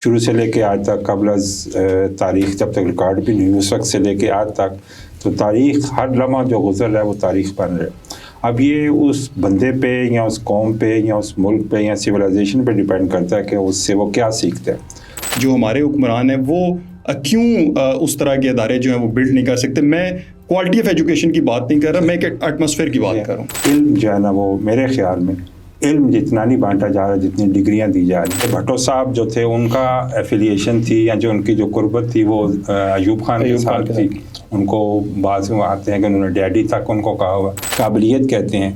شروع سے لے کے آج تک قبل از تاریخ جب تک ریکارڈ بھی نہیں ہوئی اس وقت سے لے کے آج تک تو تاریخ ہر لمحہ جو گزر رہا ہے وہ تاریخ بن رہا ہے. اب یہ اس بندے پہ یا اس قوم پہ یا اس ملک پہ یا سویلائزیشن پہ ڈیپینڈ کرتا ہے کہ اس سے وہ کیا سیکھتے ہیں. جو ہمارے حکمران ہیں وہ کیوں اس طرح کے ادارے جو ہیں وہ بلڈ نہیں کر سکتے. میں کوالٹی آف ایجوکیشن کی بات نہیں کر رہا, میں ایک ایٹماسفیئر کی بات کر رہا ہوں. علم جو ہے نا وہ میرے خیال میں علم جتنا نہیں بانٹا جا رہا جتنی ڈگریاں دی جا رہی ہیں. بھٹو صاحب جو تھے ان کا ایفیلیشن تھی یا جو ان کی جو قربت تھی وہ ایوب خان کے ساتھ تھی. ان کو بعض میں آتے ہیں کہ انہوں نے ڈیڈی تک ان کو کہا ہوا. قابلیت کہتے ہیں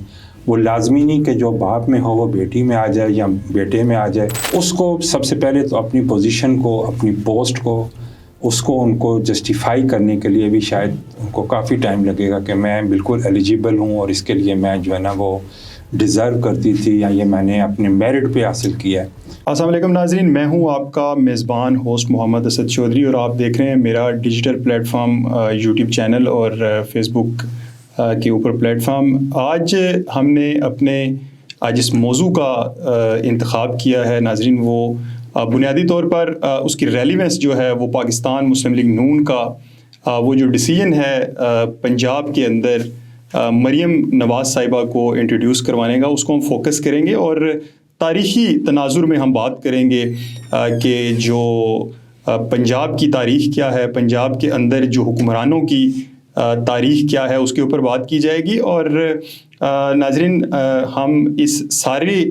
وہ لازمی نہیں کہ جو باپ میں ہو وہ بیٹی میں آ جائے یا بیٹے میں آ جائے. اس کو سب سے پہلے تو اپنی پوزیشن کو اپنی پوسٹ کو ان کو جسٹیفائی کرنے کے لیے بھی شاید ان کو کافی ٹائم لگے گا کہ میں بالکل ایلیجیبل ہوں اور اس کے لیے میں جو ہے نا وہ ڈیزرو کرتی تھی یا یہ میں نے اپنے میرٹ پہ حاصل کیا ہے. السلام علیکم ناظرین, میں ہوں آپ کا میزبان ہوسٹ محمد اسد چودھری اور آپ دیکھ رہے ہیں میرا digital plate form YouTube channel اور فیس بک کے اوپر پلیٹ فارم. آج ہم نے جس موضوع کا انتخاب کیا ہے ناظرین وہ بنیادی طور پر اس کی ریلیونس جو ہے وہ پاکستان مسلم لیگ نون کا وہ جو ڈیسیژن ہے پنجاب کے اندر مریم نواز صاحبہ کو انٹروڈیوس کروانے کا, اس کو ہم فوکس کریں گے اور تاریخی تناظر میں ہم بات کریں گے کہ جو پنجاب کی تاریخ کیا ہے, پنجاب کے اندر جو حکمرانوں کی تاریخ کیا ہے اس کے اوپر بات کی جائے گی. اور ناظرین ہم اس سارے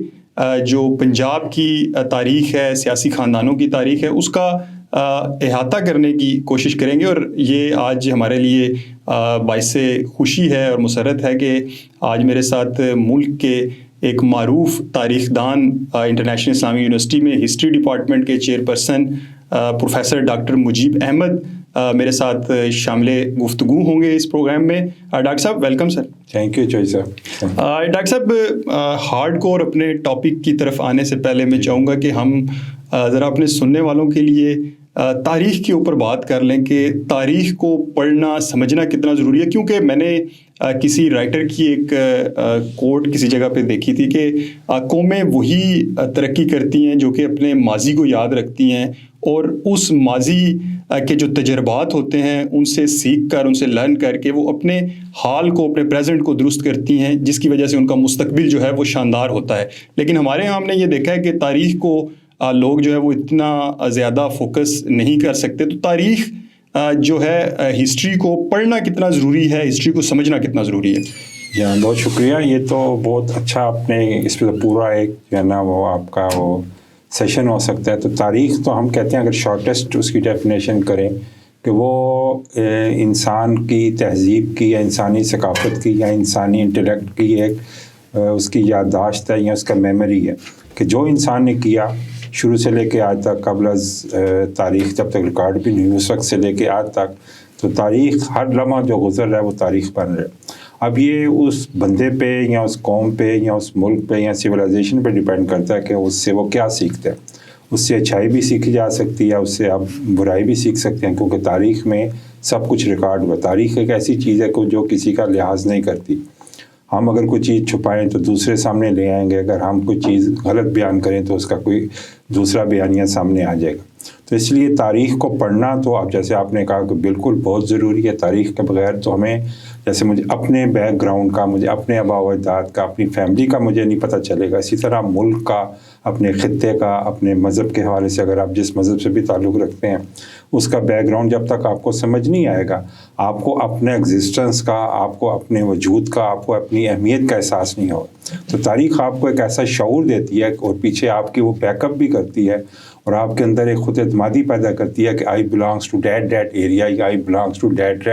جو پنجاب کی تاریخ ہے, سیاسی خاندانوں کی تاریخ ہے, اس کا احاطہ کرنے کی کوشش کریں گے. اور یہ آج ہمارے لیے باعث خوشی ہے اور مسرت ہے کہ آج میرے ساتھ ملک کے ایک معروف تاریخ دان انٹرنیشنل اسلامی یونیورسٹی میں ہسٹری ڈپارٹمنٹ کے chairperson professor doctor Mujeeb Ahmed میرے ساتھ شامل گفتگو ہوں گے اس پروگرام میں. ڈاکٹر صاحب ویلکم سر. تھینک یو جوئی صاحب. ڈاکٹر صاحب ہارڈ کور اپنے ٹاپک کی طرف آنے سے پہلے میں چاہوں گا کہ ہم ذرا اپنے سننے والوں کے لیے تاریخ کے اوپر بات کر لیں کہ تاریخ کو پڑھنا سمجھنا کتنا ضروری ہے. کیونکہ میں نے کسی رائٹر کی ایک کوٹ کسی جگہ پہ دیکھی تھی کہ قومیں وہی ترقی کرتی ہیں جو کہ اپنے ماضی کو یاد رکھتی ہیں اور اس ماضی کے جو تجربات ہوتے ہیں ان سے سیکھ کر ان سے لرن کر کے وہ اپنے حال کو اپنے پریزنٹ کو درست کرتی ہیں, جس کی وجہ سے ان کا مستقبل جو ہے وہ شاندار ہوتا ہے. لیکن ہمارے یہاں ہم نے یہ دیکھا ہے کہ تاریخ کو لوگ جو ہے وہ اتنا زیادہ فوکس نہیں کر سکتے. تو تاریخ جو ہے ہسٹری کو پڑھنا کتنا ضروری ہے, ہسٹری کو سمجھنا کتنا ضروری ہے؟ جی بہت شکریہ. یہ تو بہت اچھا آپ نے اس پہ پورا ایک جو ہے نا وہ آپ کا وہ سیشن ہو سکتا ہے. تو تاریخ تو ہم کہتے ہیں اگر شارٹیسٹ اس کی ڈیفینیشن کریں کہ وہ انسان کی تہذیب کی یا انسانی ثقافت کی یا انسانی انٹلیکٹ کی ایک اس کی یادداشت ہے یا اس کا میموری ہے کہ جو انسان نے کیا شروع سے لے کے آج تک قبل از تاریخ جب تک ریکارڈ بھی نہیں ہوئی اس وقت سے لے کے آج تک تو تاریخ ہر لمحہ جو گزر رہا ہے وہ تاریخ بن رہا ہے. اب یہ اس بندے پہ یا اس قوم پہ یا اس ملک پہ یا سویلائزیشن پہ ڈیپینڈ کرتا ہے کہ اس سے وہ کیا سیکھتے ہیں. اس سے اچھائی بھی سیکھی جا سکتی ہے, اس سے آپ برائی بھی سیکھ سکتے ہیں کیونکہ تاریخ میں سب کچھ ریکارڈ ہوا. تاریخ ایک ایسی چیز ہے جو کسی کا لحاظ نہیں کرتی. ہم اگر کوئی چیز چھپائیں تو دوسرے سامنے لے آئیں گے, اگر ہم کوئی چیز غلط بیان کریں تو اس کا کوئی دوسرا بیانیہ سامنے آ جائے گا. تو اس لیے تاریخ کو پڑھنا تو اب جیسے آپ نے کہا کہ بالکل بہت ضروری ہے. تاریخ کے بغیر تو ہمیں جیسے مجھے اپنے بیک گراؤنڈ کا, مجھے اپنے آباء و اجداد کا, اپنی فیملی کا مجھے نہیں پتہ چلے گا. اسی طرح ملک کا, اپنے خطے کا, اپنے مذہب کے حوالے سے اگر آپ جس مذہب سے بھی تعلق رکھتے ہیں اس کا بیک گراؤنڈ جب تک آپ کو سمجھ نہیں آئے گا, آپ کو اپنے ایگزسٹنس کا, آپ کو اپنے وجود کا, آپ کو اپنی اہمیت کا احساس نہیں ہوگا. تو تاریخ آپ کو ایک ایسا شعور دیتی ہے اور پیچھے آپ کی وہ بیک اپ بھی کرتی ہے اور آپ کے اندر ایک خود اعتمادی پیدا کرتی ہے کہ آئی بلانگس ٹو دیٹ ایریا یا آئی بلانگس ٹو دیٹ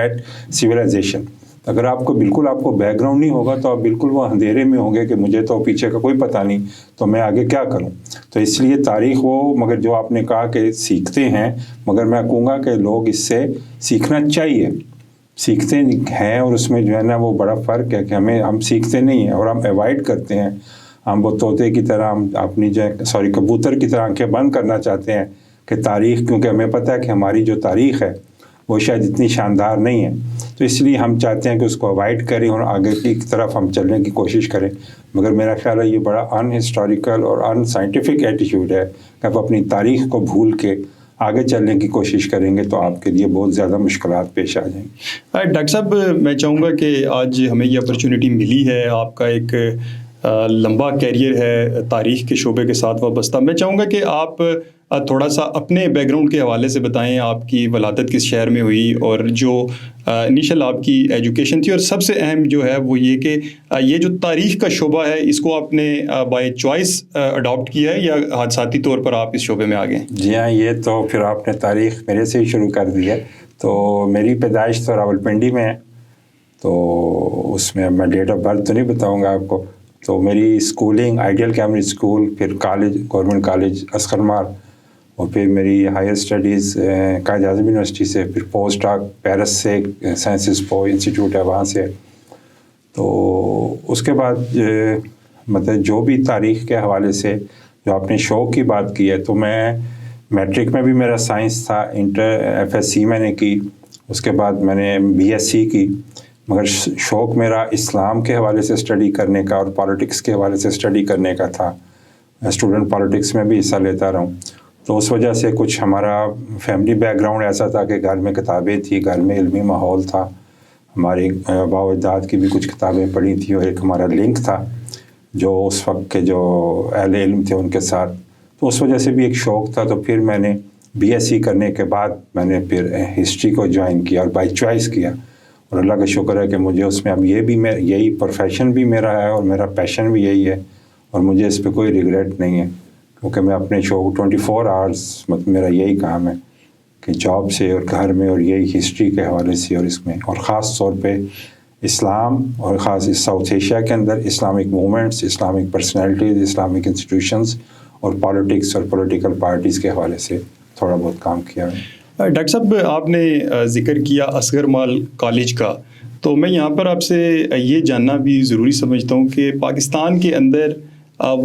سویلائزیشن. اگر آپ کو بالکل آپ کو بیک گراؤنڈ نہیں ہوگا تو آپ بالکل وہ اندھیرے میں ہوں گے کہ مجھے تو پیچھے کا کوئی پتہ نہیں تو میں آگے کیا کروں. تو اس لیے تاریخ وہ مگر جو آپ نے کہا کہ سیکھتے ہیں, مگر میں کہوں گا کہ لوگ اس سے سیکھنا چاہیے, سیکھتے ہیں اور اس میں جو ہے نا وہ بڑا فرق ہے کہ ہم سیکھتے نہیں ہیں اور ہم ایوائڈ کرتے ہیں. ہم وہ طوطے کی طرح ہم اپنی کبوتر کی طرح آنکھیں بند کرنا چاہتے ہیں کہ تاریخ, کیونکہ ہمیں پتہ ہے کہ ہماری جو تاریخ ہے وہ شاید اتنی شاندار نہیں ہے. تو تو اس لیے ہم چاہتے ہیں کہ اس کو اوائڈ کریں اور آگے کی طرف ہم چلنے کی کوشش کریں. مگر میرا خیال ہے یہ بڑا ان ہسٹوریکل اور ان سائنٹیفک ایٹیٹیوڈ ہے کہ آپ اپنی تاریخ کو بھول کے آگے چلنے کی کوشش کریں گے تو آپ کے لیے بہت زیادہ مشکلات پیش آ جائیں گی. ڈاکٹر صاحب میں چاہوں گا کہ آج ہمیں یہ اپرچونٹی ملی ہے، آپ کا ایک لمبا کیریئر ہے تاریخ کے شعبے کے ساتھ وابستہ. میں چاہوں گا کہ آپ تھوڑا سا اپنے بیک گراؤنڈ کے حوالے سے بتائیں، آپ کی ولادت کس شہر میں ہوئی اور جو انیشل آپ کی ایجوکیشن تھی، اور سب سے اہم جو ہے وہ یہ کہ یہ جو تاریخ کا شعبہ ہے اس کو آپ نے بائی چوائس اڈاپٹ کیا ہے یا حادثاتی طور پر آپ اس شعبے میں آ گئے؟ جی ہاں، یہ تو پھر آپ نے تاریخ میرے سے ہی شروع کر دی ہے. تو میری پیدائش تو راولپنڈی میں ہے، تو اس میں اب میں ڈیٹ آف برتھ تو نہیں بتاؤں گا آپ کو. تو میری اسکولنگ آئیڈیل کیمبرج اسکول، پھر کالج گورنمنٹ کالج عسکر مال، اور پھر میری higher studies Quaid Azam university سے، پھر پوسٹ ڈاک پیرس سے سائنسز پو انسٹیٹیوٹ ہے وہاں سے. تو اس کے بعد مطلب جو بھی تاریخ کے حوالے سے جو آپ نے شوق کی بات کی ہے، تو میں میٹرک میں بھی میرا سائنس تھا، انٹر ایف ایس سی میں نے کی، اس کے بعد میں نے بی ایس سی کی. مگر شوق میرا اسلام کے حوالے سے اسٹڈی کرنے کا اور پالیٹکس کے حوالے سے اسٹڈی کرنے کا تھا. اسٹوڈنٹ پالیٹکس میں بھی حصہ لیتا رہا ہوں. تو اس وجہ سے کچھ ہمارا فیملی بیک گراؤنڈ ایسا تھا کہ گھر میں کتابیں تھیں، گھر میں علمی ماحول تھا، ہماری آباء و اجداد کی بھی کچھ کتابیں پڑھی تھیں، اور ایک ہمارا لنک تھا جو اس وقت کے جو اہل علم تھے ان کے ساتھ. تو اس وجہ سے بھی ایک شوق تھا. تو پھر میں نے بی ایس سی کرنے کے بعد میں نے پھر ہسٹری کو جوائن کیا اور بائی چوائس کیا، اور اللہ کا شکر ہے کہ مجھے اس میں اب یہ بھی یہی پروفیشن بھی میرا ہے اور میرا پیشن بھی یہی ہے، اور مجھے اس پہ کوئی ریگریٹ نہیں ہے، کیونکہ میں اپنے شوق 24 آورس مطلب میرا یہی کام ہے کہ جاب سے اور گھر میں اور یہی ہسٹری کے حوالے سے اور اس میں، اور خاص طور پہ اسلام اور خاص ساؤتھ ایشیا کے اندر Islamic movements, Islamic personalities, Islamic institutions اور پالیٹکس اور پولیٹیکل پارٹیز کے حوالے سے تھوڑا بہت کام کیا ہے. ڈاکٹر صاحب آپ نے ذکر کیا اصغر مال کالج کا، تو میں یہاں پر آپ سے یہ جاننا بھی ضروری سمجھتا ہوں کہ پاکستان کے اندر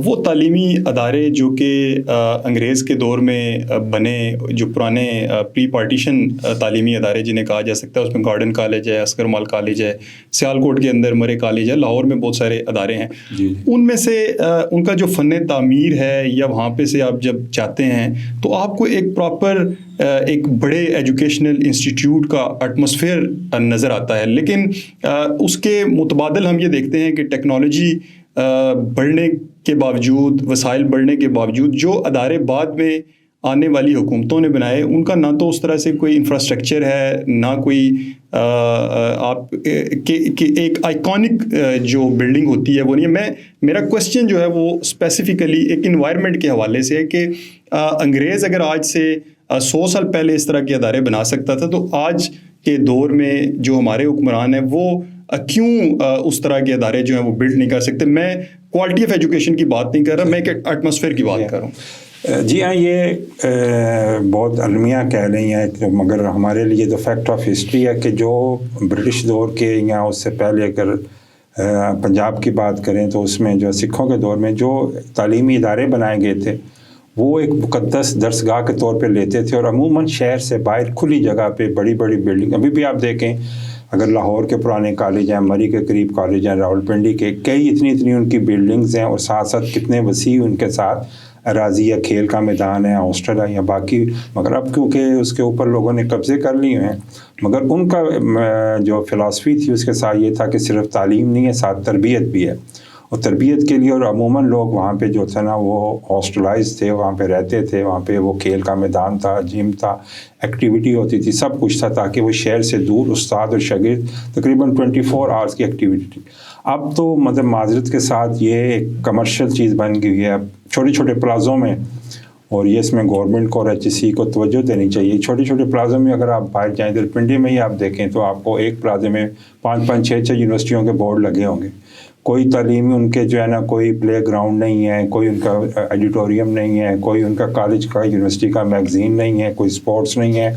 وہ تعلیمی ادارے جو کہ انگریز کے دور میں بنے، جو پرانے پری پارٹیشن تعلیمی ادارے جنہیں کہا جا سکتا ہے، اس میں گارڈن کالج ہے، عسکر مال کالج ہے، سیالکوٹ کے اندر مرے کالج ہے، لاہور میں بہت سارے ادارے ہیں. ان میں سے ان کا جو فن تعمیر ہے یا وہاں پہ سے آپ جب جاتے ہیں تو آپ کو ایک پراپر ایک بڑے ایجوکیشنل انسٹیٹیوٹ کا ایٹماسفیئر نظر آتا ہے. لیکن اس کے متبادل ہم یہ دیکھتے ہیں کہ ٹیکنالوجی بڑھنے کے باوجود، وسائل بڑھنے کے باوجود، جو ادارے بعد میں آنے والی حکومتوں نے بنائے ان کا نہ تو اس طرح سے کوئی انفراسٹرکچر ہے، نہ کوئی آپ ایک آئیکونک جو بلڈنگ ہوتی ہے وہ نہیں ہے. میرا کوشچن جو ہے وہ اسپیسیفکلی ایک انوائرمنٹ کے حوالے سے ہے کہ انگریز اگر آج سے 100 سال پہلے اس طرح کے ادارے بنا سکتا تھا تو آج کے دور میں جو ہمارے حکمران ہیں وہ کیوں اس طرح کے ادارے جو ہیں وہ بلڈ نہیں کر سکتے؟ میں کوالٹی آف ایجوکیشن کی بات نہیں کر رہا، میں ایک ایٹماسفیئر کی بات کر رہا ہوں. جی ہاں، یہ بہت المیہ کہہ رہی ہیں، مگر ہمارے لیے تو فیکٹ آف ہسٹری ہے کہ جو برٹش دور کے یا اس سے پہلے اگر پنجاب کی بات کریں تو اس میں جو سکھوں کے دور میں جو تعلیمی ادارے بنائے گئے تھے وہ ایک مقدس درسگاہ کے طور پہ لیتے تھے، اور عموماً شہر سے باہر کھلی جگہ پہ بڑی بڑی بلڈنگ، ابھی بھی آپ دیکھیں اگر لاہور کے پرانے کالج ہیں، مری کے قریب کالج ہیں، راولپنڈی کے کئی اتنی ان کی بلڈنگز ہیں، اور ساتھ ساتھ کتنے وسیع ان کے ساتھ اراضی یا کھیل کا میدان ہے، ہاسٹل ہے یا باقی. مگر اب کیونکہ اس کے اوپر لوگوں نے قبضے کر لیے ہیں، مگر ان کا جو فلاسفی تھی اس کے ساتھ یہ تھا کہ صرف تعلیم نہیں ہے، ساتھ تربیت بھی ہے. اور تربیت کے لیے اور عموماً لوگ وہاں پہ جو تھے نا وہ ہاسٹلائز تھے، وہاں پہ رہتے تھے، وہاں پہ وہ کھیل کا میدان تھا، جم تھا، ایکٹیویٹی ہوتی تھی، سب کچھ تھا تاکہ وہ شہر سے دور استاد اور شاگرد تقریباً 24 آورس کی ایکٹیویٹی تھی. اب تو مطلب معذرت کے ساتھ یہ ایک کمرشل چیز بن گئی ہے چھوٹے چھوٹے پلازوں میں، اور یہ اس میں گورنمنٹ کو اور ایچ سی کو توجہ دینی چاہیے. چھوٹے چھوٹے پلازوں میں اگر آپ باہر جائیں، ادھر پنڈی میں ہی آپ دیکھیں تو آپ کو ایک پلازے میں 5 6 یونیورسٹیوں کے بورڈ لگے ہوں گے. کوئی تعلیمی ان کے جو ہے نا کوئی پلے گراؤنڈ نہیں ہے، کوئی ان کا ایڈیٹوریم نہیں ہے، کوئی ان کا کالج کا یونیورسٹی کا میگزین نہیں ہے، کوئی سپورٹس نہیں ہے.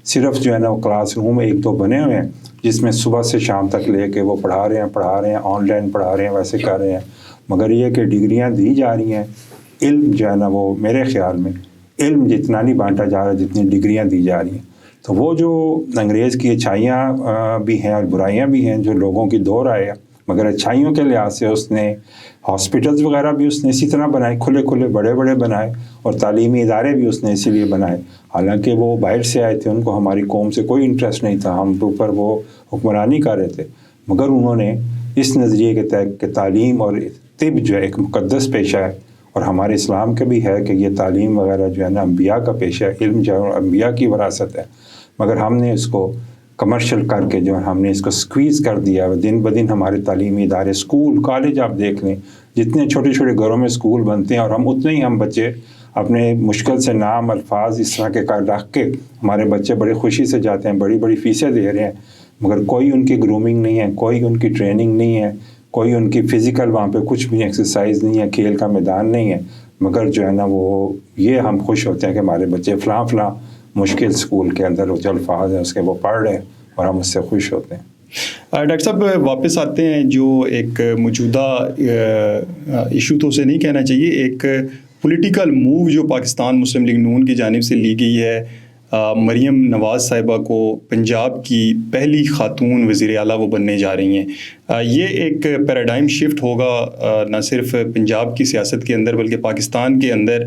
صرف جو ہے نا وہ کلاس روم 1-2 بنے ہوئے ہیں جس میں صبح سے شام تک لے کے وہ پڑھا رہے ہیں، آن لائن پڑھا رہے ہیں، ویسے کر رہے ہیں. مگر یہ کہ ڈگریاں دی جا رہی ہیں، علم جو ہے نا وہ میرے خیال میں علم جتنا نہیں بانٹا جا رہا جتنی ڈگریاں دی جا رہی ہیں. تو وہ جو انگریز کی اچھائیاں بھی ہیں اور برائیاں بھی ہیں جو لوگوں کی دو رائے ہے، مگر اچھائیوں کے لحاظ سے اس نے ہاسپٹلز وغیرہ بھی اس نے اسی طرح بنائے، کھلے کھلے بڑے بڑے بنائے، اور تعلیمی ادارے بھی اس نے اسی لیے بنائے، حالانکہ وہ باہر سے آئے تھے، ان کو ہماری قوم سے کوئی انٹرسٹ نہیں تھا، ہم کے اوپر وہ حکمرانی کر رہے تھے، مگر انہوں نے اس نظریے کے تحت کہ تعلیم اور طب جو ہے ایک مقدس پیشہ ہے، اور ہمارے اسلام کے بھی ہے کہ یہ تعلیم وغیرہ جو ہے نا انبیاء کا پیشہ ہے، علم جو ہے انبیاء کی وراثت ہے، مگر ہم نے اس کو کمرشل کر کے جو ہے ہم نے اس کو سکویز کر دیا، دن بدن ہمارے تعلیمی ادارے، اسکول کالج آپ دیکھ لیں، جتنے چھوٹے چھوٹے گھروں میں اسکول بنتے ہیں، اور ہم اتنے ہی ہم بچے اپنے مشکل سے نام الفاظ اس طرح کے کار رکھ کے ہمارے بچے بڑی خوشی سے جاتے ہیں، بڑی بڑی فیسیں دے رہے ہیں، مگر کوئی ان کی گرومنگ نہیں ہے، کوئی ان کی ٹریننگ نہیں ہے، کوئی ان کی فزیکل وہاں پہ کچھ بھی ایکسرسائز نہیں ہے، کھیل کا میدان نہیں ہے، مگر جو ہے نا وہ یہ ہم خوش ہوتے ہیں کہ ہمارے بچے فلاں فلاں مشکل اسکول کے اندر جو الفاظ ہیں اس کے وہ پڑھ رہے ہیں، اور ہم اس سے خوش ہوتے ہیں۔ ڈاکٹر صاحب واپس آتے ہیں، جو ایک موجودہ ایشو تو اسے نہیں کہنا چاہیے، ایک پولیٹیکل موو جو پاکستان مسلم لیگ نون کی جانب سے لی گئی ہے، مریم نواز صاحبہ کو پنجاب کی پہلی خاتون وزیر اعلیٰ وہ بننے جا رہی ہیں، یہ ایک پیراڈائم شفٹ ہوگا نہ صرف پنجاب کی سیاست کے اندر بلکہ پاکستان کے اندر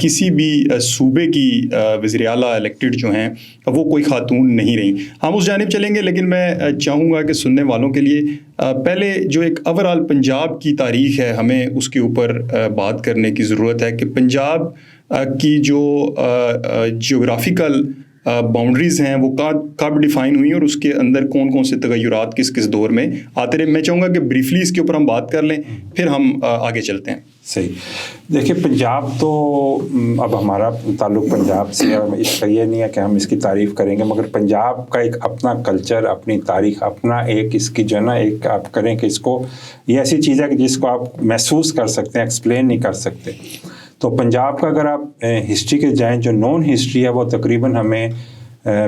کسی بھی صوبے کی وزیر اعلیٰ الیکٹڈ جو ہیں وہ کوئی خاتون نہیں رہیں۔ ہم اس جانب چلیں گے، لیکن میں چاہوں گا کہ سننے والوں کے لیے پہلے جو ایک اوورآل پنجاب کی تاریخ ہے ہمیں اس کے اوپر بات کرنے کی ضرورت ہے کہ پنجاب کی جو جیوگرافیکل باؤنڈریز ہیں وہ کب ڈیفائن ہوئی اور اس کے اندر کون کون سے تغیرات کس کس دور میں آتے رہے۔ میں چاہوں گا کہ بریفلی اس کے اوپر ہم بات کر لیں، پھر ہم آگے چلتے ہیں۔ صحیح، دیکھیے پنجاب تو اب ہمارا تعلق پنجاب سے ہے، اس کا یہ نہیں ہے کہ ہم اس کی تعریف کریں گے، مگر پنجاب کا ایک اپنا کلچر، اپنی تاریخ، اپنا ایک اس کی جو ہے نا ایک آپ کریں کہ اس کو، یہ ایسی چیز ہے کہ جس کو آپ محسوس کر سکتے ہیں، ایکسپلین نہیں کر سکتے۔ تو پنجاب کا اگر آپ ہسٹری کے جائیں، جو نون ہسٹری ہے وہ تقریباً ہمیں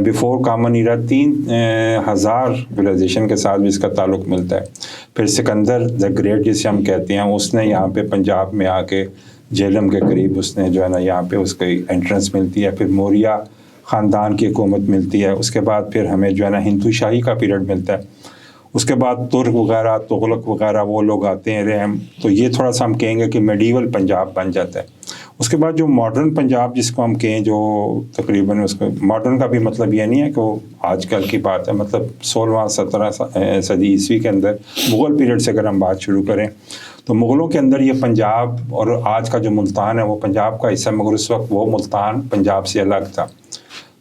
بیفور کامن ایرا 3000 سویلائزیشن کے ساتھ بھی اس کا تعلق ملتا ہے۔ پھر سکندر دا گریٹ جسے ہم کہتے ہیں، اس نے یہاں پہ پنجاب میں آ کے جہلم کے قریب اس نے جو ہے نا یہاں پہ اس کی انٹرنس ملتی ہے، پھر موریہ خاندان کی حکومت ملتی ہے، اس کے بعد پھر ہمیں جو ہے نا ہندو شاہی کا پیریڈ ملتا ہے، اس کے بعد ترک وغیرہ تغلق وغیرہ وہ لوگ آتے ہیں رحم، تو یہ تھوڑا سا ہم کہیں گے کہ میڈیول پنجاب بن جاتا ہے۔ اس کے بعد جو ماڈرن پنجاب جس کو ہم کہیں، جو تقریباً اس کو ماڈرن کا بھی مطلب یہ نہیں ہے کہ وہ آج کل کی بات ہے، مطلب 16-17 صدی عیسوی کے اندر مغل پیریڈ سے اگر ہم بات شروع کریں تو مغلوں کے اندر یہ پنجاب اور آج کا جو ملتان ہے وہ پنجاب کا حصہ، مگر اس وقت وہ ملتان پنجاب سے الگ تھا۔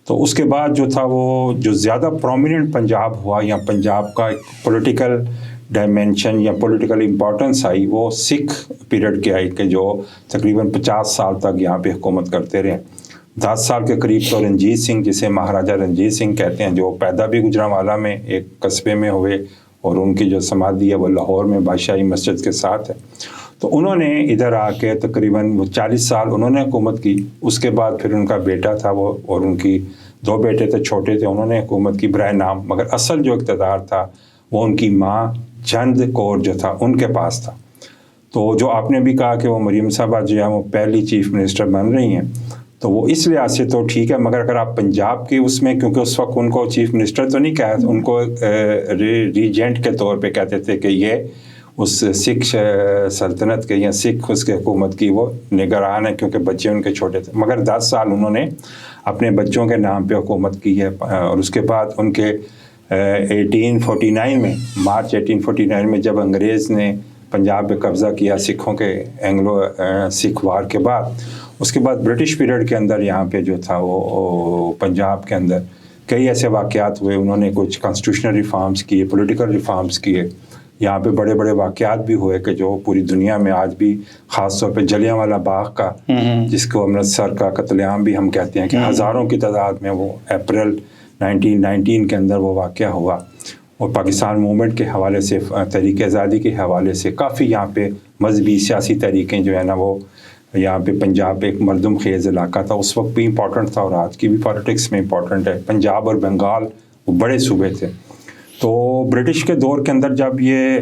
تو اس کے بعد جو تھا وہ جو زیادہ پرومیننٹ پنجاب ہوا یا پنجاب کا ایک پولیٹیکل ڈائمینشن یا پولیٹیکل امپورٹنس آئی، وہ سکھ پیریڈ کے آئی کہ جو تقریباً 50 سال تک یہاں پہ حکومت کرتے رہے۔ 10 سال کے قریب تو رنجیت سنگھ، جسے مہاراجہ رنجیت سنگھ کہتے ہیں، جو پیدا بھی گوجرانوالا میں ایک قصبے میں ہوئے، اور ان کی جو سمادھی ہے وہ لاہور میں بادشاہی مسجد کے ساتھ ہے، تو انہوں نے ادھر آ کے تقریباً وہ 40 سال انہوں نے حکومت کی۔ اس کے بعد پھر ان کا بیٹا تھا وہ، اور ان کی 2 بیٹے تھے چھوٹے تھے، انہوں نے حکومت کی برائے نام، مگر اصل جو اقتدار تھا وہ ان کی ماں چند کور جو تھا ان کے پاس تھا۔ تو جو آپ نے بھی کہا کہ وہ مریم صاحبہ جو ہے وہ پہلی چیف منسٹر بن رہی ہیں، تو وہ اس لحاظ سے تو ٹھیک ہے، مگر اگر آپ پنجاب کے اس میں، کیونکہ اس وقت ان کو چیف منسٹر تو نہیں کہا، ان کو ریجنٹ کے طور پہ کہتے تھے کہ یہ اس سکھ سلطنت کے یا سکھ اس کے حکومت کی وہ نگران ہے، کیونکہ بچے ان کے چھوٹے تھے، مگر 10 سال انہوں نے اپنے بچوں کے نام پہ حکومت کی ہے۔ اور اس کے بعد ان کے 1849 میں، مارچ 1849 میں جب انگریز نے پنجاب پہ قبضہ کیا سکھوں کے اینگلو سکھ وار کے بعد، اس کے بعد برٹش پیریڈ کے اندر یہاں پہ جو تھا وہ پنجاب کے اندر کئی ایسے واقعات ہوئے، انہوں نے کچھ کانسٹیٹیوشنل ریفارمز کیے، پولیٹیکل ریفارمز کیے، یہاں پہ بڑے بڑے واقعات بھی ہوئے کہ جو پوری دنیا میں آج بھی، خاص طور پہ جلیانوالا باغ کا، جس کو امرتسر کا قتل عام بھی ہم کہتے ہیں، کہ ہزاروں کی تعداد میں وہ اپریل 1919 کے اندر وہ واقعہ ہوا، اور پاکستان موومنٹ کے حوالے سے، تحریک آزادی کے حوالے سے کافی یہاں پہ مذہبی سیاسی تحریکیں جو ہے نا وہ یہاں پہ، پنجاب ایک مردم خیز علاقہ تھا، اس وقت بھی امپورٹنٹ تھا اور آج کی بھی پالیٹکس میں امپورٹنٹ ہے۔ پنجاب اور بنگال وہ بڑے صوبے تھے۔ تو برٹش کے دور کے اندر جب یہ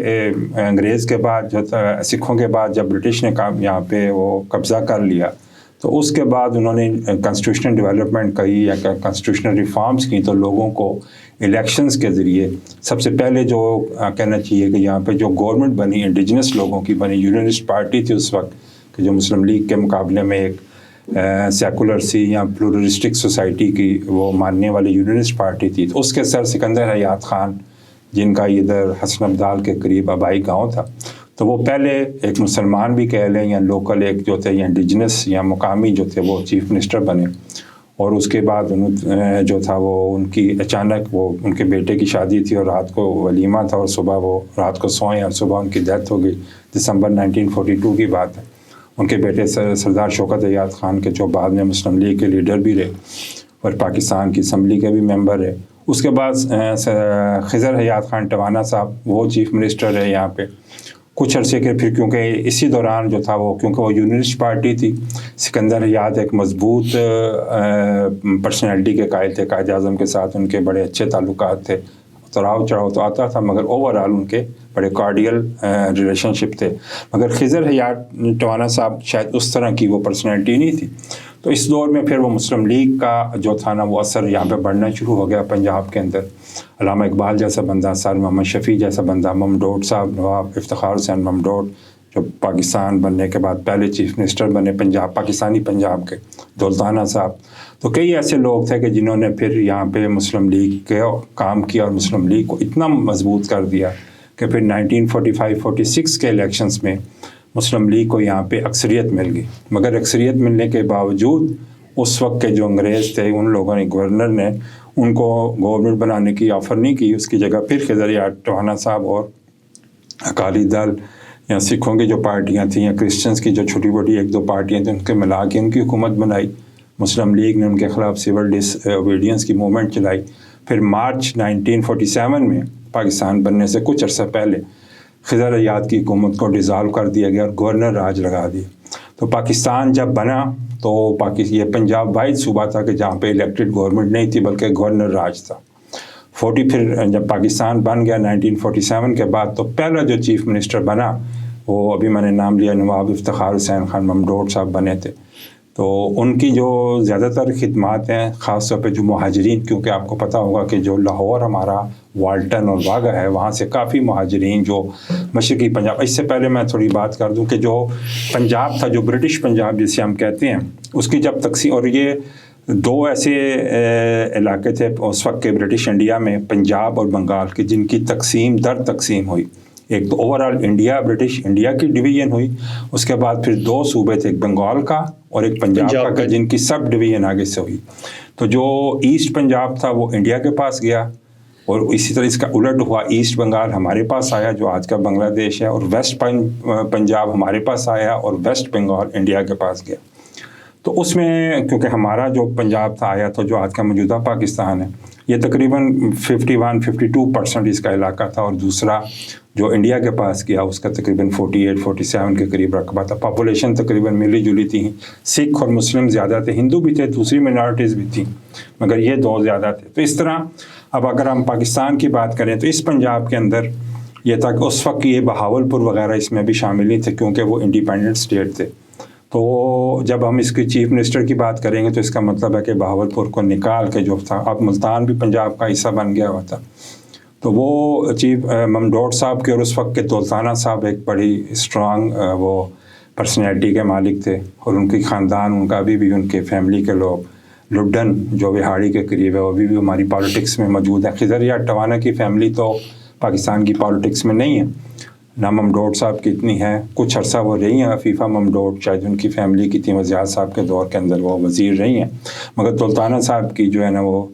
انگریز کے بعد جو سکھوں کے بعد جب برٹش نے یہاں پہ وہ قبضہ کر لیا، تو اس کے بعد انہوں نے کانسٹیٹیوشنل ڈیولپمنٹ کی یا کانسٹیٹیوشنل ریفارمز کی، تو لوگوں کو الیکشنز کے ذریعے سب سے پہلے جو کہنا چاہیے کہ یہاں پہ جو گورنمنٹ بنی انڈیجنس لوگوں کی بنی، یونینسٹ پارٹی تھی اس وقت کہ جو مسلم لیگ کے مقابلے میں ایک سیکولر سی یا پلورلسٹک سوسائٹی کی وہ ماننے والی یونینسٹ پارٹی تھی، تو اس کے سر سکندر حیات خان جن کا ادھر حسن ابدال کے قریب آبائی گاؤں تھا، تو وہ پہلے ایک مسلمان بھی کہہ لیں یا لوکل ایک جو تھے یا انڈیجنس یا مقامی جو تھے وہ چیف منسٹر بنے، اور اس کے بعد جو تھا وہ ان کی اچانک وہ ان کے بیٹے کی شادی تھی اور رات کو ولیمہ تھا اور صبح وہ رات کو سوئیں اور صبح ان کی ڈیتھ ہو گئی۔ دسمبر 1942 کی بات ہے۔ ان کے بیٹے سردار شوکت حیات خان کے جو بعد میں مسلم لیگ کے لیڈر بھی رہے اور پاکستان کی اسمبلی کے بھی ممبر رہے۔ اس کے بعد خضر حیات خان ٹوانا صاحب وہ چیف منسٹر رہے یہاں پہ کچھ عرصے کے، پھر کیونکہ اسی دوران جو تھا وہ کیونکہ وہ یونینسٹ پارٹی تھی، سکندر حیات ایک مضبوط پرسنالٹی کے قائل تھے، قائد اعظم کے ساتھ ان کے بڑے اچھے تعلقات تھے، اتراؤ چڑھاؤ تو آتا تھا مگر اوورآل ان کے بڑے کارڈیل ریلیشن شپ تھے، مگر خضر حیات ٹوانا صاحب شاید اس طرح کی وہ پرسنالٹی نہیں تھی۔ تو اس دور میں پھر وہ مسلم لیگ کا جو تھا نا وہ اثر یہاں پہ بڑھنا شروع ہو گیا پنجاب کے اندر۔ علامہ اقبال جیسا بندہ، سر محمد شفیع جیسا بندہ، ممڈوٹ صاحب، نواب افتخار حسین ممڈوٹ جو پاکستان بننے کے بعد پہلے چیف منسٹر بنے پنجاب، پاکستانی پنجاب کے، دولتانہ صاحب، تو کئی ایسے لوگ تھے کہ جنہوں نے پھر یہاں پہ مسلم لیگ کے کام کیا اور مسلم لیگ کو اتنا مضبوط کر دیا کہ پھر 1945-46 کے الیکشنز میں مسلم لیگ کو یہاں پہ اکثریت مل گئی، مگر اکثریت ملنے کے باوجود اس وقت کے جو انگریز تھے ان لوگوں نے، گورنر نے ان کو گورنمنٹ بنانے کی آفر نہیں کی، اس کی جگہ پھر خضر حیات ٹوانا صاحب اور اکالی دل یا سکھوں کی جو پارٹیاں تھیں یا کرسچنز کی جو چھوٹی بڑی ایک دو پارٹیاں تھیں ان کے ملا کے ان کی حکومت بنائی۔ مسلم لیگ نے ان کے خلاف سول ڈس اوبیڈینس کی موومنٹ چلائی۔ پھر مارچ 1947 میں پاکستان بننے سے کچھ عرصہ پہلے خضر حیات کی حکومت کو ڈیزالو کر دیا گیا اور گورنر راج لگا دیا۔ تو پاکستان جب بنا تو یہ پنجاب واحد صوبہ تھا کہ جہاں پہ الیکٹڈ گورنمنٹ نہیں تھی بلکہ گورنر راج تھا۔ پھر جب پاکستان بن گیا 1947 کے بعد تو پہلا جو چیف منسٹر بنا وہ ابھی میں نے نام لیا نواب افتخار حسین خان ممڈوٹ صاحب بنے تھے۔ تو ان کی جو زیادہ تر خدمات ہیں خاص طور پہ جو مہاجرین، کیونکہ آپ کو پتہ ہوگا کہ جو لاہور ہمارا والٹن اور واگا ہے وہاں سے کافی مہاجرین جو مشرقی پنجاب، اس سے پہلے میں تھوڑی بات کر دوں کہ جو پنجاب تھا، جو برٹش پنجاب جسے ہم کہتے ہیں، اس کی جب تقسیم، اور یہ دو ایسے علاقے تھے اس وقت کے برٹش انڈیا میں، پنجاب اور بنگال کی، جن کی تقسیم در تقسیم ہوئی۔ ایک تو اوورآل انڈیا، برٹش انڈیا کی ڈویژن ہوئی، اس کے بعد پھر دو صوبے تھے، ایک بنگال کا اور ایک پنجاب کا، جن کی سب ڈویژن آگے سے ہوئی۔ تو جو ایسٹ پنجاب تھا وہ انڈیا کے پاس گیا اور اسی طرح اس کا الٹ ہوا، ایسٹ بنگال ہمارے پاس آیا جو آج کا بنگلہ دیش ہے، اور ویسٹ پنجاب ہمارے پاس آیا اور ویسٹ بنگال انڈیا کے پاس گیا۔ تو اس میں کیونکہ ہمارا جو پنجاب تھا آیا تو جو آج کا موجودہ پاکستان ہے یہ تقریباً 51-52% اس کا علاقہ تھا، اور دوسرا جو انڈیا کے پاس گیا اس کا تقریباً 48-47 کے قریب رقبہ تھا۔ پاپولیشن تقریباً ملی جلی تھی، سکھ اور مسلم زیادہ تھے، ہندو بھی تھے، دوسری مائنارٹیز بھی تھیں، مگر یہ دو زیادہ تھے۔ تو اس طرح اب اگر ہم پاکستان کی بات کریں تو اس پنجاب کے اندر یہ تھا کہ اس وقت یہ بہاولپور وغیرہ اس میں بھی شامل نہیں تھے کیونکہ وہ انڈیپینڈنٹ اسٹیٹ تھے۔ تو جب ہم اس کی چیف منسٹر کی بات کریں گے تو اس کا مطلب ہے کہ بہاولپور کو نکال کے جو تھا، اب ملتان بھی پنجاب کا حصہ بن گیا ہوا تھا، تو وہ چیف ممڈوٹ صاحب کے اور اس وقت کے دولتانہ صاحب ایک بڑی اسٹرانگ وہ پرسنالٹی کے مالک تھے، اور ان کی خاندان، ان کا ابھی بھی ان کے فیملی کے لوگ لڈن جو وہاڑی کے قریب ہے وہ ابھی بھی ہماری پالیٹکس میں موجود ہے۔ خضر حیات ٹوانا کی فیملی تو پاکستان کی پالیٹکس میں نہیں ہے، نہ ممڈوٹ صاحب کی اتنی ہے، کچھ عرصہ وہ رہی ہیں عفیفہ ممڈوٹ، شاید ان کی فیملی کی تھی، وزیر صاحب کے دور کے اندر وہ وزیر رہی ہیں، مگر دولتانہ صاحب کی جو ہے نا وہ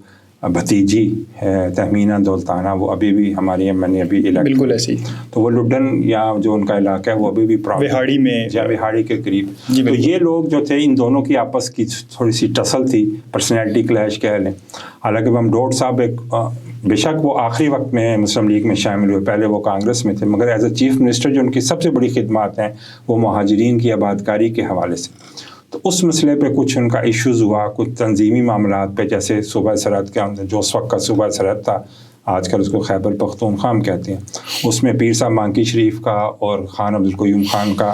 بھتیجی ہے تہمینہ دولتانہ، وہ ابھی بھی ہماری میں نے ابھی بالکل ایسی، تو وہ لڈن یا جو ان کا علاقہ ہے وہ ابھی بھی وہاڑی میں، یا وہاڑی کے قریب۔ تو یہ لوگ جو تھے ان دونوں کی آپس کی تھوڑی سی ٹسل تھی، پرسنالٹی کلیش کہہ لیں۔ حالانکہ ممڈوٹ صاحب ایک بے شک وہ آخری وقت میں مسلم لیگ میں شامل ہوئے، پہلے وہ کانگریس میں تھے، مگر ایز اے چیف منسٹر جو ان کی سب سے بڑی خدمات ہیں وہ مہاجرین کی آبادکاری کے حوالے سے۔ تو اس مسئلے پہ کچھ ان کا ایشوز ہوا، کچھ تنظیمی معاملات پہ، جیسے صوبہ سرحد کے اندر جو اس وقت کا صوبہ سرحد تھا، آج کل اس کو خیبر پختونخوا کہتے ہیں، اس میں پیر صاحب مانکی شریف کا اور خان عبدالقیوم خان کا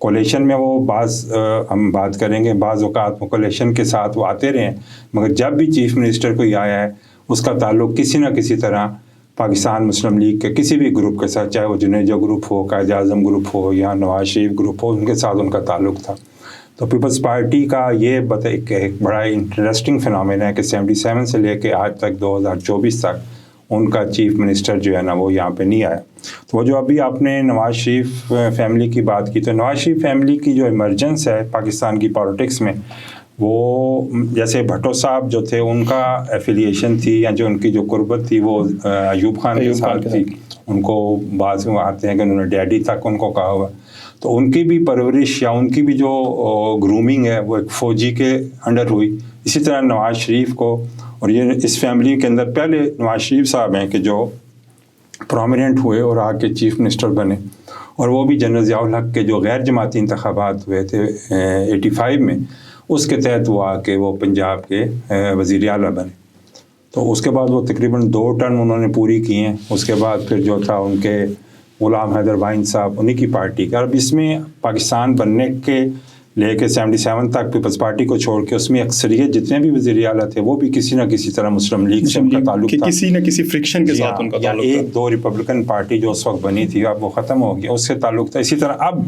کولیشن میں وہ ہم بات کریں گے، بعض اوقات وہ کولیشن کے ساتھ وہ آتے رہے ہیں، مگر جب بھی چیف منسٹر کوئی آیا ہے اس کا تعلق کسی نہ کسی طرح پاکستان مسلم لیگ کے کسی بھی گروپ کے ساتھ، چاہے وہ جنیجو گروپ ہو، قائد اعظم گروپ ہو یا نواز شریف گروپ ہو، ان کے ساتھ ان کا تعلق تھا. تو پیپلز پارٹی کا یہ ایک بڑا انٹرسٹنگ فنامین ہے کہ 77 سے لے کے آج تک 2024 تک ان کا چیف منسٹر جو ہے نا وہ یہاں پہ نہیں آیا. تو وہ جو ابھی آپ نے نواز شریف فیملی کی بات کی، تو نواز شریف فیملی کی جو ایمرجنس ہے پاکستان کی پالیٹکس میں، وہ جیسے بھٹو صاحب جو تھے ان کا ایفیلیشن تھی یا جو ان کی جو قربت تھی وہ ایوب خان کے ساتھ تھی. ان کو بعض میں آتے ہیں کہ انہوں نے ڈیڈی تک ان کو کہا ہوا، تو ان کی بھی پرورش یا ان کی بھی جو گرومنگ ہے وہ ایک فوجی کے انڈر ہوئی. اسی طرح نواز شریف کو، اور یہ اس فیملی کے اندر پہلے نواز شریف صاحب ہیں کہ جو پرومیننٹ ہوئے اور آ کے چیف منسٹر بنے، اور وہ بھی جنرل ضیاء الحق کے جو غیر جماعتی انتخابات ہوئے تھے 85 میں، اس کے تحت وہ آ کے وہ پنجاب کے وزیر اعلیٰ بنے. تو اس کے بعد وہ تقریباً 2 ٹرم انہوں نے پوری کی ہیں. اس کے بعد پھر جو تھا ان کے غلام حیدر وائن صاحب، انہی کی پارٹی کا. اب اس میں پاکستان بننے کے لے کے 77 تک پیپلز پارٹی کو چھوڑ کے اس میں اکثریت جتنے بھی وزیر اعلیٰ تھے وہ بھی کسی نہ کسی طرح مسلم لیگ سے ان کا تعلق تھا، کسی نہ کسی فرکشن کے ساتھ ان کا تعلق تھا. 1-2 ریپبلکن پارٹی جو اس وقت بنی تھی اب وہ ختم ہو گیا، اس سے تعلق تھا. اسی طرح اب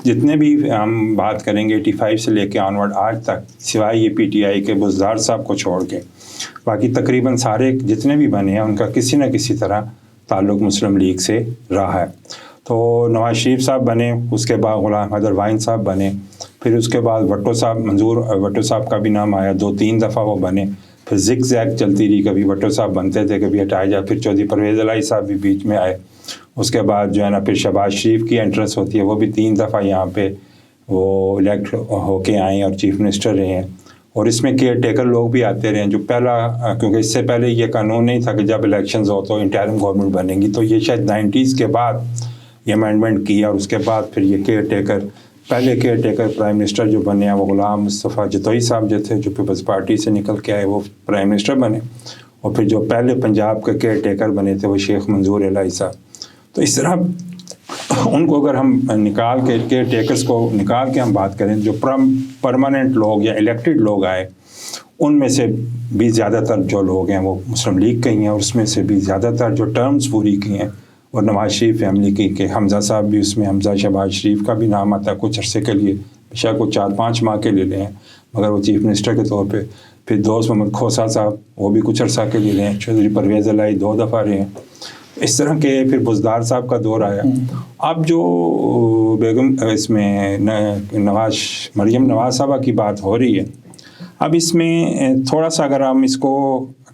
جتنے بھی ہم بات کریں گے 85 سے لے کے آنورڈ آج تک، سوائے یہ پی ٹی آئی کے بزدار صاحب کو چھوڑ کے، باقی تقریباً سارے جتنے بھی بنے ہیں ان کا کسی نہ کسی طرح تعلق مسلم لیگ سے رہا ہے. تو نواز شریف صاحب بنے، اس کے بعد غلام حیدر وائن صاحب بنے، پھر اس کے بعد بھٹو صاحب، منظور بھٹو صاحب کا بھی نام آیا، 2-3 دفعہ وہ بنے. پھر زگ زیگ چلتی رہی، کبھی بھٹو صاحب بنتے تھے کبھی ہٹائے جائے. پھر چودھری پرویز الہی صاحب بھی بیچ میں آئے. اس کے بعد جو ہے نا پھر شہباز شریف کی انٹرنس ہوتی ہے، وہ بھی 3 دفعہ یہاں پہ وہ الیکٹ ہو کے آئے اور چیف منسٹر رہے ہیں. اور اس میں کیئر ٹیکر لوگ بھی آتے رہے ہیں، جو پہلا، کیونکہ اس سے پہلے یہ قانون نہیں تھا کہ جب الیکشنز ہو تو انٹرم گورنمنٹ بنے گی. تو یہ شاید 90s کے بعد یہ امینڈمنٹ کی، اور اس کے بعد پھر یہ کیئر ٹیکر، پہلے کیئر ٹیکر پرائم منسٹر جو بنے ہیں وہ غلام مصطفیٰ جتوئی صاحب جو تھے، جو پیپلز پارٹی سے نکل کے آئے، وہ پرائم منسٹر بنے. اور پھر جو پہلے پنجاب کے کیئر ٹیکر بنے تھے وہ شیخ منظور الہی صاحب. تو اس طرح ان کو اگر ہم نکال کے کیئر ٹیکرز کو نکال کے ہم بات کریں، جو پرماننٹ لوگ یا الیکٹڈ لوگ آئے، ان میں سے بھی زیادہ تر جو لوگ ہیں وہ مسلم لیگ کے ہی ہیں، اور اس میں سے بھی زیادہ تر جو ٹرمز پوری کی ہیں اور نواز شریف فیملی کی، کہ حمزہ صاحب بھی اس میں، حمزہ شہباز شریف کا بھی نام آتا ہے کچھ عرصے کے لیے، شاید کو 4-5 ماہ کے لیے لے ہیں مگر وہ چیف منسٹر کے طور پہ. پھر دوست محمد کھوسا صاحب وہ بھی کچھ عرصہ کے لیے رہے ہیں. چودھری پرویز الہی 2 دفعہ رہے ہیں. اس طرح کے پھر بزدار صاحب کا دور آیا. اب جو بیگم اس میں مریم نواز صاحبہ کی بات ہو رہی ہے، اب اس میں تھوڑا سا اگر ہم اس کو،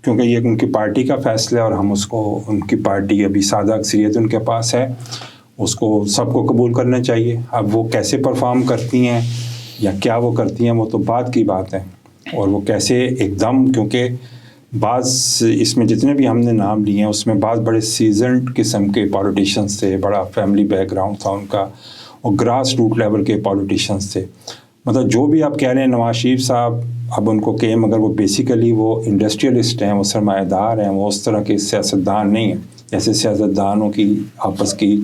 کیونکہ یہ ان کی پارٹی کا فیصلہ ہے اور ہم اس کو، ان کی پارٹی ابھی سادہ اکثریت ان کے پاس ہے، اس کو سب کو قبول کرنا چاہیے. اب وہ کیسے پرفارم کرتی ہیں یا کیا وہ کرتی ہیں وہ تو بعد کی بات ہے، اور وہ کیسے ایک دم، کیونکہ بعض اس میں جتنے بھی ہم نے نام لیے ہیں اس میں بعض بڑے سیزنڈ قسم کے پولیٹیشنز تھے، بڑا فیملی بیک گراؤنڈ تھا ان کا، اور گراس روٹ لیول کے پولیٹیشنز تھے. مطلب جو بھی آپ کہہ رہے ہیں نواز شریف صاحب، اب ان کو کہ مگر وہ بیسیکلی وہ انڈسٹریلسٹ ہیں، وہ سرمایہ دار ہیں، وہ اس طرح کے سیاستدان نہیں ہیں جیسے سیاستدانوں کی آپس کی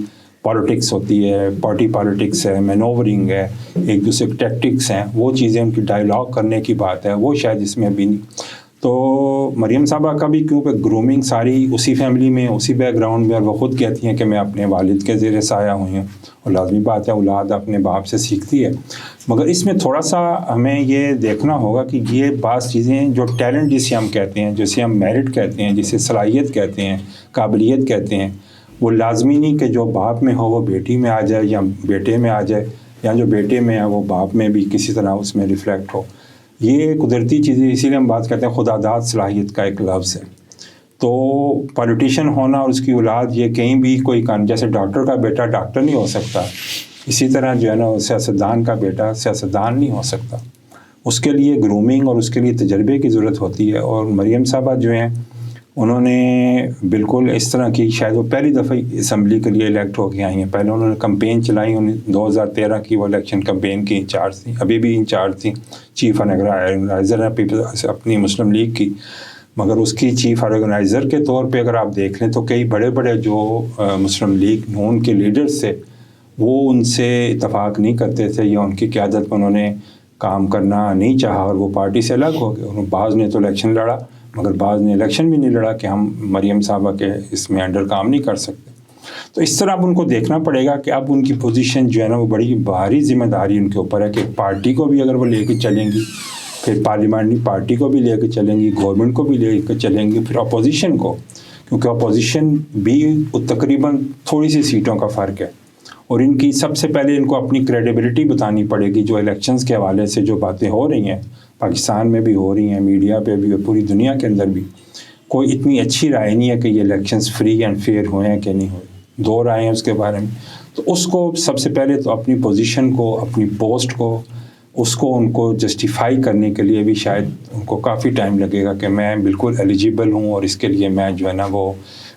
پالیٹکس ہوتی ہے، پارٹی پالیٹکس ہے، مینوورنگ ہے، ایک دوسرے کے ٹیکٹکس ہیں، وہ چیزیں ان کی ڈائیلاگ کرنے کی بات ہے، وہ شاید اس میں ابھی نہیں. تو مریم صاحبہ کا بھی کیونکہ گرومنگ ساری اسی فیملی میں، اسی بیک گراؤنڈ میں، اور وہ خود کہتی ہیں کہ میں اپنے والد کے زیر سایہ ہوئی ہوں، اور لازمی بات ہے اولاد اپنے باپ سے سیکھتی ہے. مگر اس میں تھوڑا سا ہمیں یہ دیکھنا ہوگا کہ یہ بعض چیزیں جو ٹیلنٹ جسے ہم کہتے ہیں، جسے ہم میرٹ کہتے ہیں، جسے صلاحیت کہتے ہیں، قابلیت کہتے ہیں، وہ لازمی نہیں کہ جو باپ میں ہو وہ بیٹی میں آ جائے یا بیٹے میں آ جائے، یا جو بیٹے میں ہے وہ باپ میں بھی کسی طرح اس میں ریفلیکٹ ہو. یہ قدرتی چیزیں، اسی لیے ہم بات کرتے ہیں خدا داد صلاحیت کا ایک لفظ ہے. تو پولیٹیشین ہونا اور اس کی اولاد، یہ کہیں بھی کوئی کام، جیسے ڈاکٹر کا بیٹا ڈاکٹر نہیں ہو سکتا، اسی طرح جو ہے نا سیاستدان کا بیٹا سیاستدان نہیں ہو سکتا. اس کے لیے گرومنگ اور اس کے لیے تجربے کی ضرورت ہوتی ہے. اور مریم صاحبہ جو ہیں انہوں نے بالکل اس طرح کی، شاید وہ پہلی دفعہ اسمبلی کے لیے الیکٹ ہو کے آئی ہیں. پہلے انہوں نے کمپین چلائی، 2013 کی وہ الیکشن کمپین کی انچارج تھیں، ابھی بھی انچارج تھیں، چیف آرگنائزر ہیں پیپلز اپنی مسلم لیگ کی. مگر اس کی چیف آرگنائزر کے طور پہ اگر آپ دیکھ لیں تو کئی بڑے بڑے جو مسلم لیگ نون کے لیڈرز تھے وہ ان سے اتفاق نہیں کرتے تھے یا ان کی قیادت میں انہوں نے کام کرنا نہیں چاہا اور وہ پارٹی سے الگ ہو گئے. بعض نے تو الیکشن لڑا مگر بعض نے الیکشن بھی نہیں لڑا کہ ہم مریم صاحبہ کے اس میں انڈر کام نہیں کر سکتے. تو اس طرح اب ان کو دیکھنا پڑے گا کہ اب ان کی پوزیشن جو ہے نا وہ بڑی بھاری ذمہ داری ان کے اوپر ہے کہ پارٹی کو بھی اگر وہ لے کے چلیں گی, پھر پارلیمانی پارٹی کو بھی لے کے چلیں گی, گورنمنٹ کو بھی لے کے چلیں گی, پھر اپوزیشن کو, کیونکہ اپوزیشن بھی تقریباً تھوڑی سی سیٹوں کا فرق ہے. اور ان کی سب سے پہلے ان کو اپنی کریڈیبلٹی بتانی پڑے گی. جو الیکشنز کے حوالے سے جو باتیں ہو رہی ہیں پاکستان میں بھی ہو رہی ہیں, میڈیا پہ بھی اور پوری دنیا کے اندر بھی, کوئی اتنی اچھی رائے نہیں ہے کہ یہ الیکشنز فری اینڈ فیئر ہوئے ہیں کہ نہیں ہوئے. دو رائے ہیں اس کے بارے میں. تو اس کو سب سے پہلے تو اپنی پوزیشن کو, اپنی پوسٹ کو, اس کو ان کو جسٹیفائی کرنے کے لیے بھی شاید ان کو کافی ٹائم لگے گا کہ میں بالکل ایلیجیبل ہوں اور اس کے لیے میں جو ہے نا وہ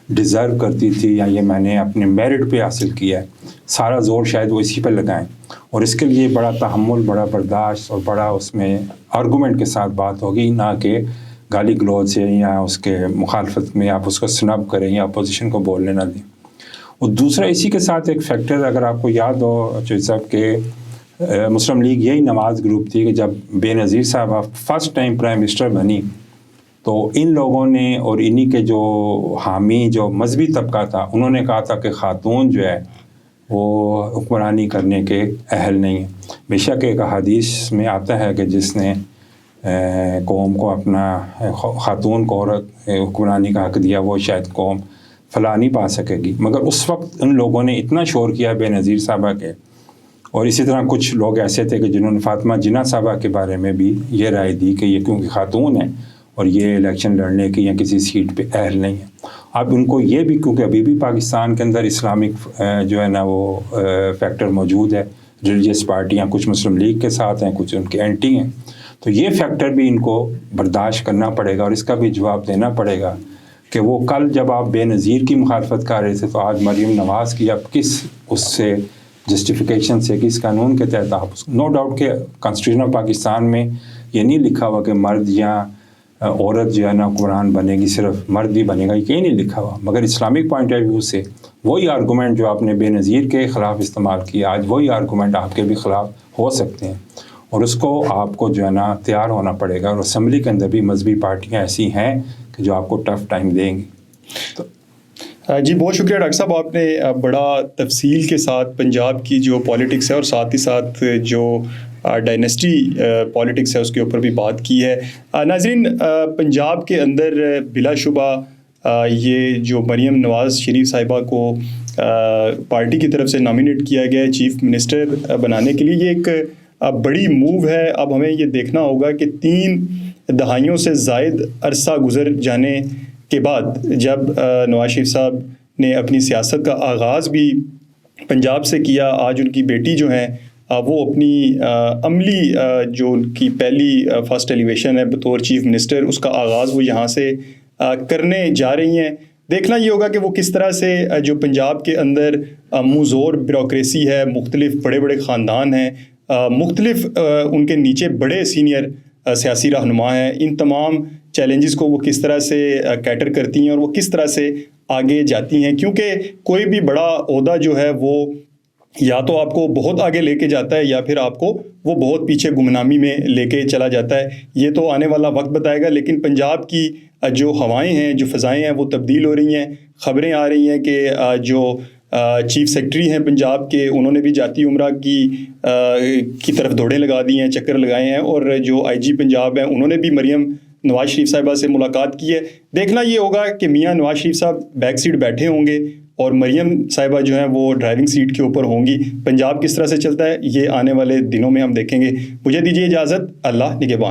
ڈیزرو کرتی تھی یا یہ میں نے اپنے میرٹ پہ حاصل کیا ہے. سارا زور شاید وہ اسی پہ لگائیں اور اس کے لیے بڑا تحمل, بڑا برداشت اور بڑا اس میں آرگومنٹ کے ساتھ بات ہوگی, نہ کہ گالی گلوچ سے یا اس کے مخالفت میں آپ اس کو سنب کریں یا اپوزیشن کو بولنے نہ دیں. اور دوسرا اسی کے ساتھ ایک فیکٹر اگر آپ کو یاد ہو چوہدری صاحب کہ مسلم لیگ یہی نواز گروپ تھی کہ جب بے نظیر صاحبہ فرسٹ ٹائم پرائم منسٹر بنی تو ان لوگوں نے اور انہی کے جو حامی جو مذہبی طبقہ تھا انہوں نے کہا تھا کہ خاتون جو ہے وہ حکمرانی کرنے کے اہل نہیں ہے. بے شک ایک حدیث میں آتا ہے کہ جس نے قوم کو اپنا خاتون کو عورت حکمرانی کا حق دیا وہ شاید قوم فلاح نہیں پا سکے گی. مگر اس وقت ان لوگوں نے اتنا شور کیا بے نظیر صاحبہ کے, اور اسی طرح کچھ لوگ ایسے تھے کہ جنہوں نے فاطمہ جناح صاحبہ کے بارے میں بھی یہ رائے دی کہ یہ کیونکہ خاتون ہے اور یہ الیکشن لڑنے کی یا کسی سیٹ پہ اہل نہیں ہے. اب ان کو یہ بھی کیونکہ ابھی بھی پاکستان کے اندر اسلامک جو ہے نا وہ فیکٹر موجود ہے, ریلیجیس پارٹیاں کچھ مسلم لیگ کے ساتھ ہیں, کچھ ان کے اینٹی ہیں, تو یہ فیکٹر بھی ان کو برداشت کرنا پڑے گا اور اس کا بھی جواب دینا پڑے گا کہ وہ کل جب آپ بے نظیر کی مخالفت کر رہے تھے تو آج مریم نواز کی اب کس اس سے جسٹیفیکیشن سے, کس قانون کے تحت آپ نو ڈاؤٹ کہ کانسٹیٹیوشن آف پاکستان میں یہ نہیں لکھا ہوا کہ مرد یا عورت جو ہے نا حکمران بنے گی, صرف مرد ہی بنے گا, یہ نہیں لکھا ہوا. مگر اسلامک پوائنٹ آف ویو سے وہی آرگومنٹ جو آپ نے بے نظیر کے خلاف استعمال کیا آج وہی آرگومنٹ آپ کے بھی خلاف ہو سکتے ہیں, اور اس کو آپ کو جو ہے نا تیار ہونا پڑے گا. اور اسمبلی کے اندر بھی مذہبی پارٹیاں ایسی ہیں کہ جو آپ کو ٹف ٹائم دیں گی. تو جی بہت شکریہ ڈاکٹر صاحب, آپ نے بڑا تفصیل کے ساتھ پنجاب کی جو پالیٹکس ہے اور ساتھ ہی ساتھ جو ڈائنیسٹی پالیٹکس ہے اس کے اوپر بھی بات کی ہے. ناظرین, پنجاب کے اندر بلا شبہ یہ جو مریم نواز شریف صاحبہ کو پارٹی کی طرف سے نامینیٹ کیا گیا ہے چیف منسٹر بنانے کے لیے, یہ ایک بڑی موو ہے. اب ہمیں یہ دیکھنا ہوگا کہ 3 دہائیوں سے زائد عرصہ گزر جانے کے بعد جب نواز شریف صاحب نے اپنی سیاست کا آغاز بھی پنجاب سے کیا, آج ان کی بیٹی جو ہیں وہ اپنی عملی جو ان کی پہلی فرسٹ ایلیویشن ہے بطور چیف منسٹر, اس کا آغاز وہ یہاں سے کرنے جا رہی ہیں. دیکھنا یہ ہوگا کہ وہ کس طرح سے جو پنجاب کے اندر منہ زور بیوروکریسی ہے, مختلف بڑے بڑے خاندان ہیں, مختلف ان کے نیچے بڑے سینئر سیاسی رہنما ہیں, ان تمام چیلنجز کو وہ کس طرح سے کیٹر کرتی ہیں اور وہ کس طرح سے آگے جاتی ہیں. کیونکہ کوئی بھی بڑا عہدہ جو ہے وہ یا تو آپ کو بہت آگے لے کے جاتا ہے یا پھر آپ کو وہ بہت پیچھے گمنامی میں لے کے چلا جاتا ہے. یہ تو آنے والا وقت بتائے گا. لیکن پنجاب کی جو ہوائیں ہیں, جو فضائیں ہیں وہ تبدیل ہو رہی ہیں. خبریں آ رہی ہیں کہ جو چیف سیکرٹری ہیں پنجاب کے, انہوں نے بھی جاتی عمرہ کی طرف دوڑیں لگا دی ہیں, چکر لگائے ہیں, اور جو آئی جی پنجاب ہیں انہوں نے بھی مریم نواز شریف صاحبہ سے ملاقات کی ہے. دیکھنا یہ ہوگا کہ میاں نواز شریف صاحب بیک سیٹ بیٹھے ہوں گے اور مریم صاحبہ جو ہیں وہ ڈرائیونگ سیٹ کے اوپر ہوں گی. پنجاب کس طرح سے چلتا ہے یہ آنے والے دنوں میں ہم دیکھیں گے. مجھے دیجیے اجازت. اللہ نگہبان.